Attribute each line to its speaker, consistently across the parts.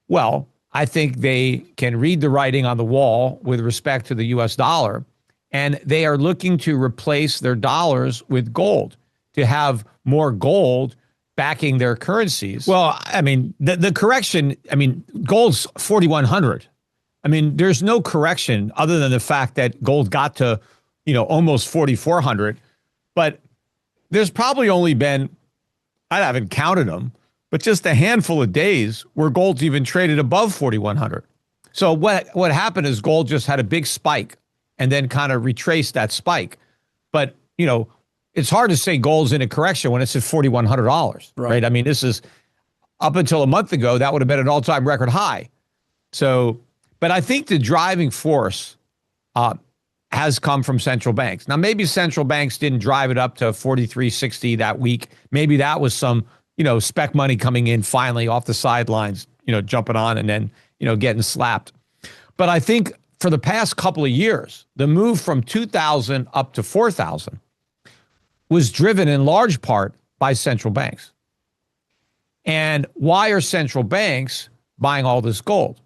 Speaker 1: Well, I think they can read the writing on the wall with respect to the US dollar, and they are looking to replace their dollars with gold, to have more gold backing their currencies. Well, I mean, the correction, I mean, gold's 4,100. I mean, there's no correction other than the fact that gold got to, almost 4,400. But there's probably only been, I haven't counted them, but just a handful of days where gold's even traded above 4,100. So what happened is gold just had a big spike and then kind of retraced that spike. But, it's hard to say gold's in a correction when it's at $4,100, right? I mean, this is up until a month ago, that would have been an all-time record high. So, but I think the driving force has come from central banks. Now, maybe central banks didn't drive it up to 43.60 that week. Maybe that was some, spec money coming in finally off the sidelines, jumping on and then, getting slapped. But I think for the past couple of years, the move from 2,000 up to 4,000 was driven in large part by central banks. And why are central banks buying all this gold?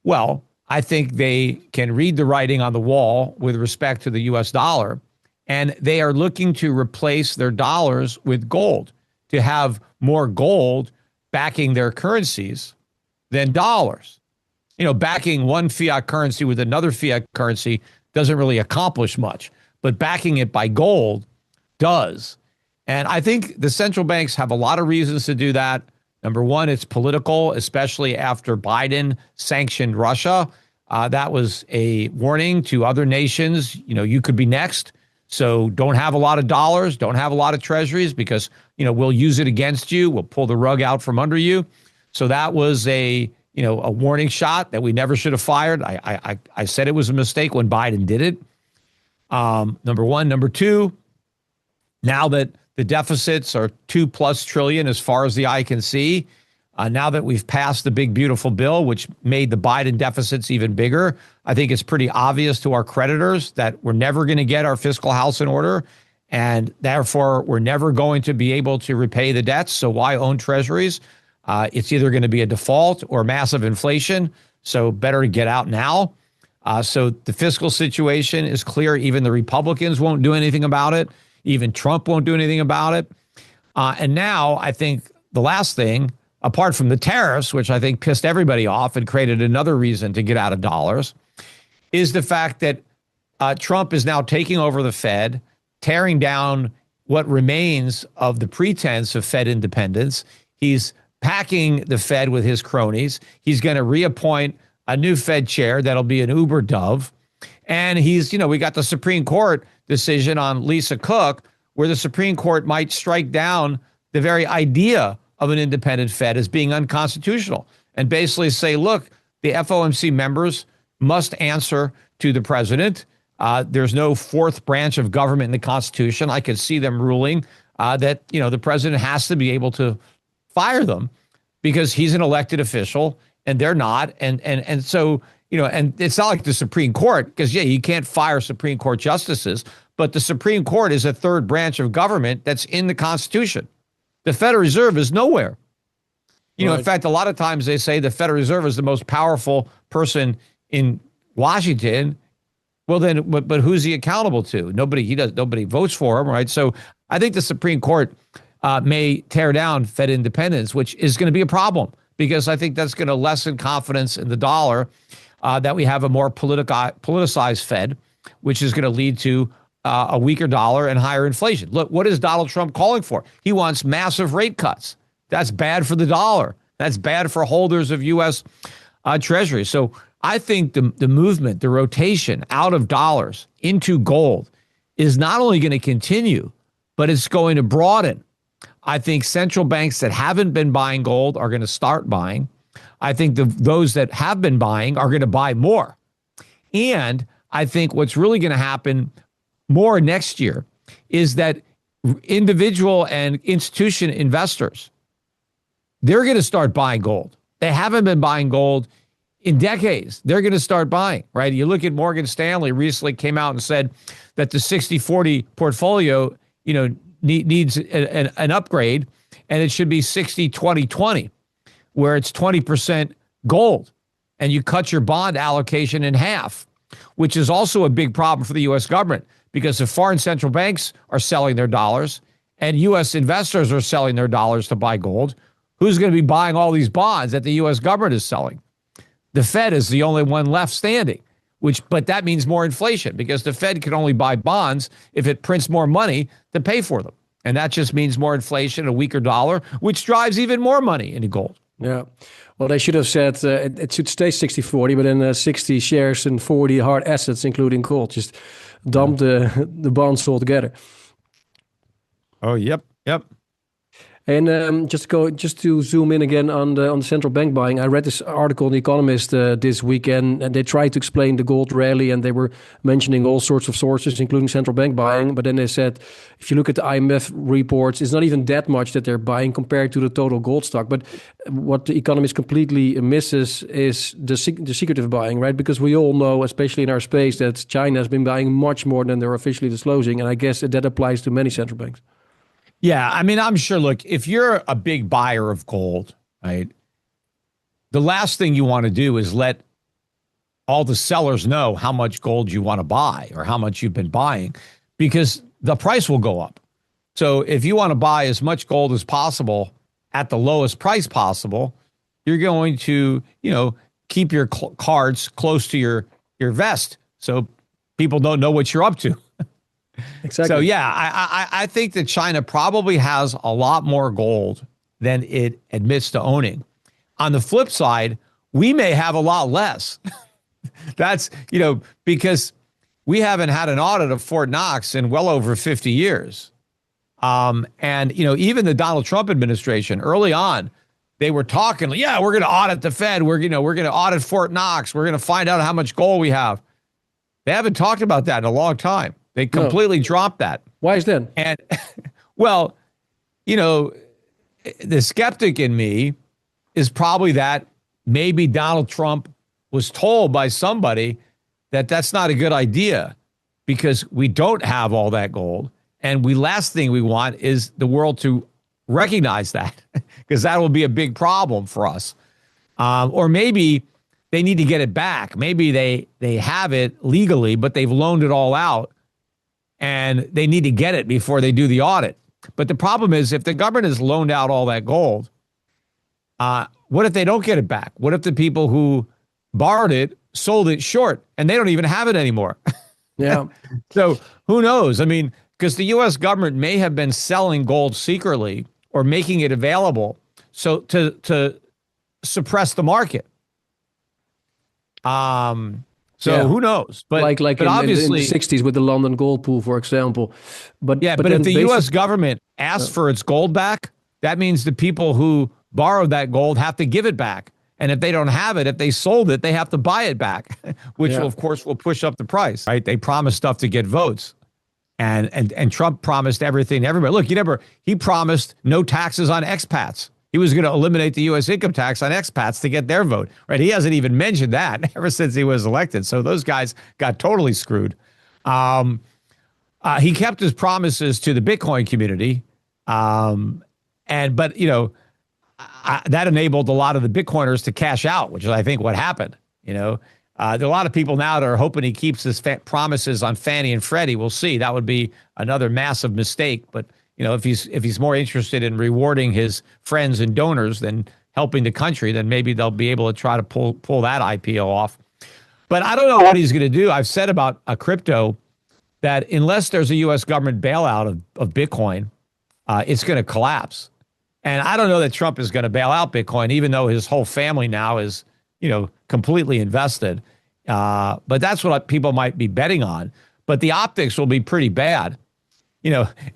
Speaker 1: Well, I think they can read the writing on the wall with respect to the US dollar, and they are looking to replace their dollars with gold, to have more gold backing their currencies than dollars. Backing one fiat currency with another fiat currency doesn't really accomplish much, but backing it by gold does. And I think the central banks have a lot of reasons to do that. Number one, it's political, especially after Biden sanctioned Russia. That was a warning to other nations. You could be next. So don't have a lot of dollars, don't have a lot of treasuries because, we'll use it against you. We'll pull the rug out from under you. So that was a warning shot that we never should have fired. I said it was a mistake when Biden did it. Number one. Number two, now that the deficits are $2+ trillion as far as the eye can see, now that we've passed the big, beautiful bill, which made the Biden deficits even bigger, I think it's pretty obvious to our creditors that we're never going to get our fiscal house in order. And therefore, we're never going to be able to repay the debts. So why own treasuries? It's either going to be a default or massive inflation. So better to get out now. So the fiscal situation is clear. Even the Republicans won't do anything about it. Even Trump won't do anything about it. And now I think the last thing, apart from the tariffs, which I think pissed everybody off and created another reason to get out of dollars, is the fact that Trump is now taking over the Fed, tearing down what remains of the pretense of Fed independence. He's packing the Fed with his cronies. He's going to reappoint a new Fed chair that'll be an Uber dove. And we got the Supreme Court decision on Lisa Cook, where the Supreme Court might strike down the very idea of an independent Fed as being unconstitutional and basically say, look, the FOMC members must answer to the president. There's no fourth branch of government in the Constitution. I could see them ruling that, the president has to be able to fire them because he's an elected official and they're not. And so, and it's not like the Supreme Court, because, you can't fire Supreme Court justices, but the Supreme Court is a third branch of government that's in the Constitution. The Federal Reserve is nowhere. In fact, a lot of times they say the Federal Reserve is the most powerful person in Washington. Well, then, but who's he accountable to? Nobody votes for him, right? So I think the Supreme Court may tear down Fed independence, which is going to be a problem because I think that's going to lessen confidence in the dollar, that we have a more politicized Fed, which is going to lead to a weaker dollar and higher inflation. Look, what is Donald Trump calling for? He wants massive rate cuts. That's bad for the dollar. That's bad for holders of U.S. Treasuries. So I think the movement, the rotation out of dollars into gold is not only going to continue, but it's going to broaden. I think central banks that haven't been buying gold are going to start buying. I think those that have been buying are going to buy more. And I think what's really going to happen more next year is that individual and institution investors, they're going to start buying gold. They haven't been buying gold in decades. They're going to start buying, right? You look at Morgan Stanley recently came out and said that the 60-40 portfolio, needs an upgrade, and it should be 60-20-20, where it's 20% gold, and you cut your bond allocation in half, which is also a big problem for the U.S. government, because if foreign central banks are selling their dollars and U.S. investors are selling their dollars to buy gold, who's going to be buying all these bonds that the U.S. government is selling? The Fed is the only one left standing, but that means more inflation, because the Fed can only buy bonds if it prints more money to pay for them. And that just means more inflation, a weaker dollar, which drives even more money into gold.
Speaker 2: Yeah. Well, they should have said it should stay 60-40, but then 60 shares and 40 hard assets, including gold. Just dump the bonds altogether.
Speaker 1: Oh, yep.
Speaker 2: And just to zoom in again on the central bank buying, I read this article in The Economist this weekend, and they tried to explain the gold rally, and they were mentioning all sorts of sources, including central bank buying. But then they said, if you look at the IMF reports, it's not even that much that they're buying compared to the total gold stock. But what The Economist completely misses is the secretive buying, right? Because we all know, especially in our space, that China has been buying much more than they're officially disclosing, and I guess that applies to many central banks.
Speaker 1: Yeah, I mean, I'm sure, look, if you're a big buyer of gold, right, the last thing you want to do is let all the sellers know how much gold you want to buy or how much you've been buying, because the price will go up. So if you want to buy as much gold as possible at the lowest price possible, you're going to, keep your cards close to your vest so people don't know what you're up to.
Speaker 2: Exactly.
Speaker 1: So, yeah, I think that China probably has a lot more gold than it admits to owning. On the flip side, we may have a lot less. That's, because we haven't had an audit of Fort Knox in well over 50 years. And, even the Donald Trump administration early on, they were talking, yeah, we're going to audit the Fed. We're going to audit Fort Knox. We're going to find out how much gold we have. They haven't talked about that in a long time. They completely dropped that.
Speaker 2: Why is that?
Speaker 1: And, well, the skeptic in me is probably that maybe Donald Trump was told by somebody that that's not a good idea, because we don't have all that gold. And last thing we want is the world to recognize that, because that will be a big problem for us. Or maybe they need to get it back. Maybe they have it legally, but they've loaned it all out, and they need to get it before they do the audit. But the problem is, if the government has loaned out all that gold, what if they don't get it back? What if the people who borrowed it sold it short and they don't even have it anymore?
Speaker 2: Yeah.
Speaker 1: So who knows? I mean, because the U.S. government may have been selling gold secretly or making it available so to suppress the market. Who knows? But
Speaker 2: like
Speaker 1: but obviously
Speaker 2: in the 60s with the London gold pool, for example. But
Speaker 1: if the U.S. government asks for its gold back, that means the people who borrowed that gold have to give it back. And if they don't have it, if they sold it, they have to buy it back, which will, of course, will push up the price. Right? They promised stuff to get votes, and Trump promised everything to everybody. Look, he promised no taxes on expats. He was going to eliminate the U.S. income tax on expats to get their vote. Right? He hasn't even mentioned that ever since he was elected. So those guys got totally screwed. He kept his promises to the Bitcoin community, that enabled a lot of the Bitcoiners to cash out, which is, I think, what happened. There are a lot of people now that are hoping he keeps his promises on Fannie and Freddie. We'll see. That would be another massive mistake. But if he's more interested in rewarding his friends and donors than helping the country, then maybe they'll be able to try to pull that IPO off. But I don't know what he's going to do. I've said about a crypto that unless there's a U.S. government bailout of Bitcoin, it's going to collapse. And I don't know that Trump is going to bail out Bitcoin, even though his whole family now is, completely invested. But that's what people might be betting on. But the optics will be pretty bad,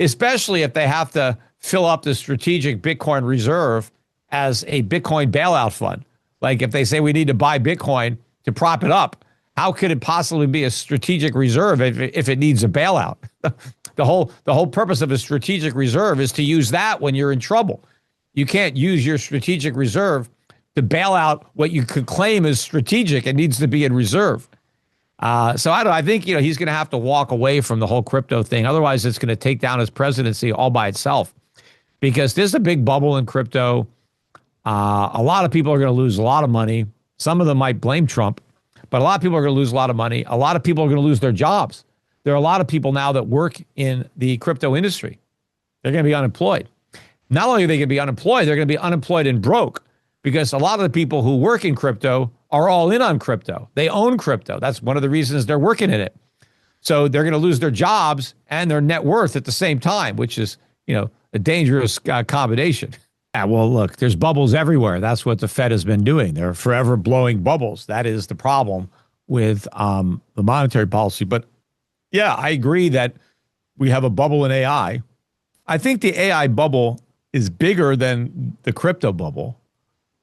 Speaker 1: especially if they have to fill up the strategic Bitcoin reserve as a Bitcoin bailout fund. Like if they say we need to buy Bitcoin to prop it up, how could it possibly be a strategic reserve if it needs a bailout? The whole purpose of a strategic reserve is to use that when you're in trouble. You can't use your strategic reserve to bail out what you could claim is strategic. It needs to be in reserve. I think he's going to have to walk away from the whole crypto thing. Otherwise, it's going to take down his presidency all by itself, because there's a big bubble in crypto. A lot of people are going to lose a lot of money. Some of them might blame Trump, but a lot of people are going to lose a lot of money. A lot of people are going to lose their jobs. There are a lot of people now that work in the crypto industry. They're going to be unemployed. Not only are they going to be unemployed, they're going to be unemployed and broke because a lot of the people who work in crypto are all in on crypto. They own crypto. That's one of the reasons they're working in it. So they're going to lose their jobs and their net worth at the same time, which is, a dangerous combination. Yeah, well, look, there's bubbles everywhere. That's what the Fed has been doing. They're forever blowing bubbles. That is the problem with the monetary policy. But yeah, I agree that we have a bubble in AI. I think the AI bubble is bigger than the crypto bubble.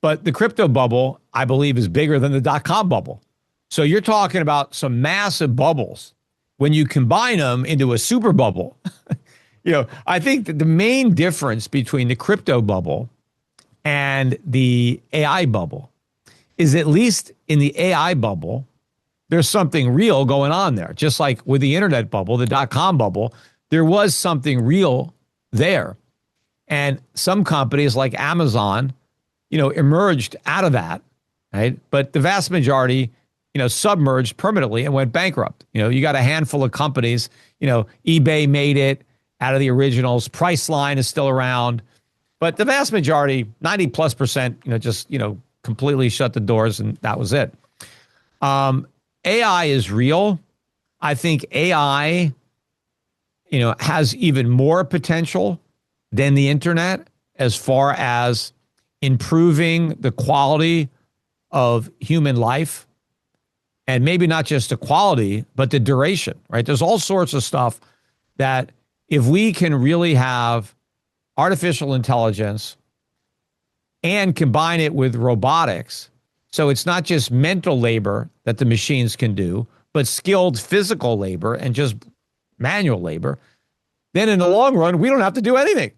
Speaker 1: But the crypto bubble, I believe, is bigger than the dot-com bubble. So you're talking about some massive bubbles. When you combine them into a super bubble, I think that the main difference between the crypto bubble and the AI bubble is at least in the AI bubble, there's something real going on there. Just like with the internet bubble, the dot-com bubble, there was something real there. And some companies like Amazon, emerged out of that, right? But the vast majority, submerged permanently and went bankrupt. You got a handful of companies, eBay made it out of the originals. Priceline is still around. But the vast majority, 90+%, just, completely shut the doors and that was it. AI is real. I think AI, has even more potential than the internet as far as improving the quality of human life. And maybe not just the quality, but the duration, right? There's all sorts of stuff that if we can really have artificial intelligence and combine it with robotics, so it's not just mental labor that the machines can do, but skilled physical labor and just manual labor, then in the long run, we don't have to do anything,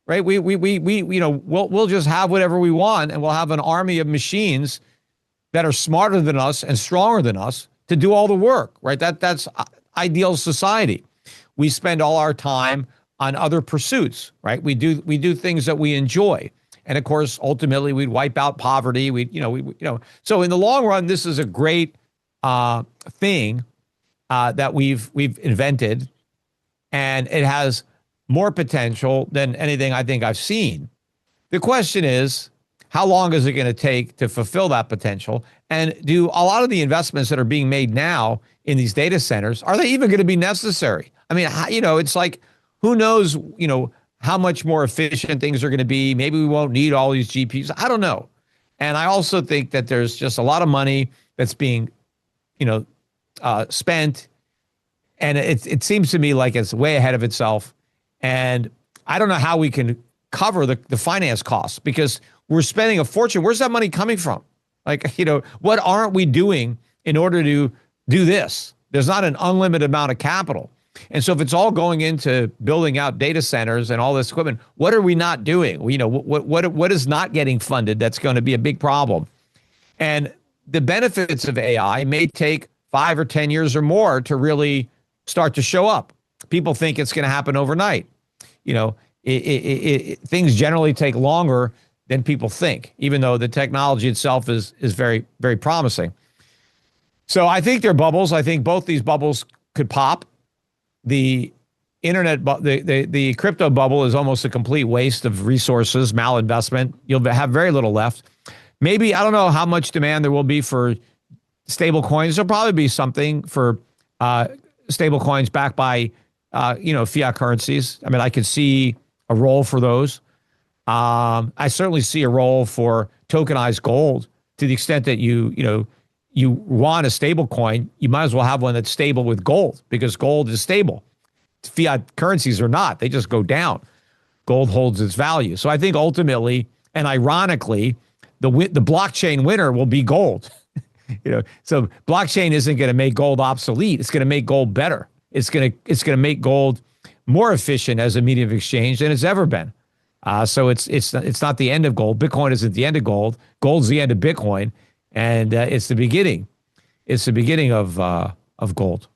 Speaker 1: right? We'll just have whatever we want, and we'll have an army of machines that are smarter than us and stronger than us to do all the work, right? That's ideal society. We spend all our time on other pursuits, right? We do things that we enjoy. And of course, ultimately we'd wipe out poverty. So in the long run, this is a great thing that we've invented, and it has more potential than anything I think I've seen. The question is, how long is it going to take to fulfill that potential? And do a lot of the investments that are being made now in these data centers, are they even going to be necessary? I mean, it's like, who knows, how much more efficient things are going to be. Maybe we won't need all these GPUs. I don't know. And I also think that there's just a lot of money that's being, spent. And it seems to me like it's way ahead of itself. And I don't know how we can cover the finance costs, because we're spending a fortune. Where's that money coming from? Like, what aren't we doing in order to do this? There's not an unlimited amount of capital. And so if it's all going into building out data centers and all this equipment, what are we not doing? What is not getting funded that's going to be a big problem? And the benefits of AI may take 5 or 10 years or more to really start to show up. People think it's going to happen overnight. Things generally take longer than people think, even though the technology itself is very, very promising. So I think they're bubbles. I think both these bubbles could pop. The internet, the crypto bubble is almost a complete waste of resources, malinvestment. You'll have very little left. Maybe, I don't know how much demand there will be for stable coins. There'll probably be something for stable coins backed by, fiat currencies. I mean, I could see a role for those. I certainly see a role for tokenized gold, to the extent that you want a stable coin, you might as well have one that's stable with gold, because gold is stable. Fiat currencies are not. They just go down. Gold holds its value. So I think ultimately, and ironically, the blockchain winner will be gold. So blockchain isn't going to make gold obsolete. It's going to make gold better. It's going to make gold more efficient as a medium of exchange than it's ever been. So it's not the end of gold. Bitcoin isn't the end of gold. Gold's the end of Bitcoin. And it's the beginning. It's the beginning of gold.